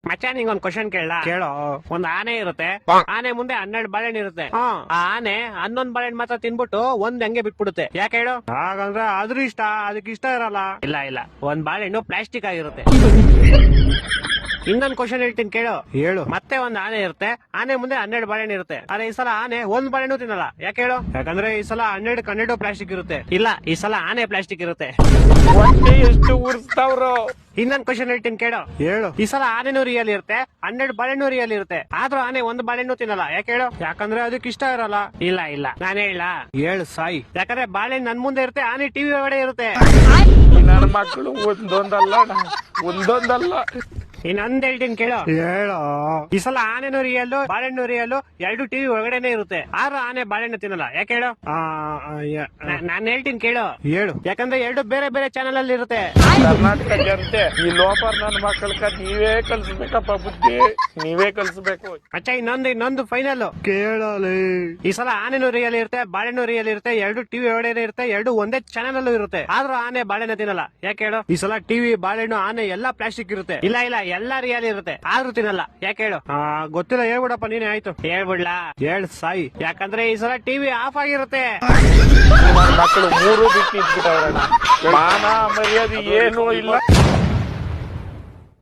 ಮಚ್ಚ ನಿಂಗೊಂದ್ ಕ್ವಶನ್ ಕೇಳೋ. ಒಂದ್ ಆನೆ ಇರುತ್ತೆ, ಆನೆ ಮುಂದೆ 12 ಬಾಳೆಹಣ್ಣು ಇರುತ್ತೆ. ಆ ಆನೆ 11 ಬಾಳೆಹಣ್ಣು ಮಾತ್ರ ತಿನ್ಬಿಟ್ಟು ಒಂದ್ ಹಂಗೆ ಬಿಟ್ಬಿಡುತ್ತೆ. ಯಾಕೆ ಹೇಳು? ಹಾಗಂದ್ರೆ ಅದ್ರ ಇಷ್ಟ, ಅದಕ್ಕೆ ಇಷ್ಟ ಇರಲ್ಲ. ಇಲ್ಲ, ಒಂದ್ ಬಾಳೆಹಣ್ಣು ಪ್ಲಾಸ್ಟಿಕ್ ಆಗಿರುತ್ತೆ. ಇನ್ನೊಂದ್ ಕ್ವಶನ್ ಹೇಳ್ತೀನಿ ಹೇಳು. ಮತ್ತೆ ಒಂದ್ ಆನೆ ಇರುತ್ತೆ, ಆನೆ ಮುಂದೆ 12 ಬಾಳೆಹಣ್ಣು ಇರುತ್ತೆ. ಆದ್ರೆ ಈ ಸಲ ಆನೆ ಒಂದ್ ಬಾಳೆಹಣ್ಣು ತಿನ್ನಲ್ಲ. ಯಾಕೆ ಹೇಳು? ಯಾಕಂದ್ರೆ ಈ ಸಲ 12 ಪ್ಲಾಸ್ಟಿಕ್ ಇರುತ್ತೆ. ಇಲ್ಲ, ಈ ಸಲ ಆನೆ ಪ್ಲಾಸ್ಟಿಕ್ ಇರುತ್ತೆ. ಎಷ್ಟು ಉರ್ಸ್ತಾವ್ರು. ಇನ್ನೊಂದ್ ಕ್ವಶನ್ ಹೇಳ್ತೀನಿ ಹೇಳು. ಈ ಸಲ ಆನೆನೂ ರಿಯಲ್ ಇರುತ್ತೆ, 12 ಬಾಳೆಹಣ್ಣು ರಿಯಲ್ ಇರುತ್ತೆ. ಆದ್ರೂ ಆನೆ ಒಂದ್ ಬಾಳೆಹಣ್ಣು ತಿನ್ನಲ್ಲ. ಯಾಕೆ ಹೇಳು? ಯಾಕಂದ್ರೆ ಅದಕ್ಕೆ ಇಷ್ಟ ಇರಲ್ಲ. ಇಲ್ಲ ನಾನು ಹೇಳು ಸಾಯಿ. ಯಾಕಂದ್ರೆ ಬಾಳೆಹಣ್ಣು ನನ್ ಮುಂದೆ ಇರುತ್ತೆ, ಆನೆ ಟಿವಿ ಒಳಗಡೆ ಇರುತ್ತೆ. ನನ್ನ ಮಕ್ಕಳು ಒಂದೊಂದಲ್ಲ. ಇನ್ನೊಂದ್ ಹೇಳ್ತೀನಿ ಹೇಳು. ಈ ಸಲ ಆನೆನೂ ರಿಯಲ್ಲು, ಬಾಳೆಹಣ್ಣು ರಿಯಲ್ಲು, 2 ಟಿವಿ ಒಳಗಡೆನೆ ಇರುತ್ತೆ. ಆದ್ರೂ ಆನೆ ಬಾಳೆಹಣ್ಣು ತಿನ್ನಲ್ಲ. ಯಾಕೆ ಹೇಳು? ನಾನ್ ಹೇಳ್ತೀನಿ ಹೇಳು. ಯಾಕಂದ್ರೆ 2 ಬೇರೆ ಬೇರೆ ಚಾನೆಲ್ ಅಲ್ಲಿ ಇರುತ್ತೆ. ಕರ್ನಾಟಕ ಜನತೆ ಈ ಲೋಪರ್ ನನ್ನ ಮಕ್ಕಳಕ ನೀವೇ ಕಲ್ಸ್ಬೇಕಪ್ಪ, ಬುದ್ಧಿ ನೀವೇ ಕಲ್ಸ್ಬೇಕು. ಅಚ್ಚ ಇನ್ನೊಂದು ಫೈನಲ್ ಕೇಳಲಿ. ಈ ಸಲ ಆನೆನೂ ರಿಯಲ್ ಇರುತ್ತೆ, ಬಾಳೆಹಣ್ಣು ರಿಯಲ್ ಇರುತ್ತೆ, 2 ಟಿವಿ ಒಳಗಡೆ ಇರುತ್ತೆ, 2 ಒಂದೇ ಚಾನೆಲ್ ಅಲ್ಲೂ ಇರುತ್ತೆ. ಆದ್ರೂ ಆನೆ ಬಾಳೆಹಣ್ಣು ತಿನ್ನಲ್ಲ. ಯಾಕೆ ಹೇಳು? ಈ ಸಲ ಟಿವಿ, ಬಾಳೆಹಣ್ಣು, ಆನೆ ಎಲ್ಲಾ ಪ್ಲಾಸ್ಟಿಕ್ ಇರುತ್ತೆ. ಇಲ್ಲ ಎಲ್ಲಾ ರಿಯಲ್ ಇರುತ್ತೆ, ಆದ್ರೂ ತಿನ್ನಲ್ಲ. ಯಾಕೆ ಹೇಳು? ಗೊತ್ತಿಲ್ಲ, ಹೇಳ್ಬಿಡಪ್ಪ ನೀನೆ. ಆಯ್ತು ಹೇಳ್ಬಿಡ್ಲಾ? ಹೇಳ್ ಸಾಯಿ. ಯಾಕಂದ್ರೆ ಈ ಸಲ ಟಿವಿ ಆಫ್ ಆಗಿರುತ್ತೆ. ನನ್ನ ಮಕ್ಕಳು 3 ಬಿಟ್ಟು ಇದ್ಬಿಟ್ಟವ್ರಣ್ಣ. ಮಾನ ಮರ್ಯಾದೆ ಏನೂ ಇಲ್ಲ.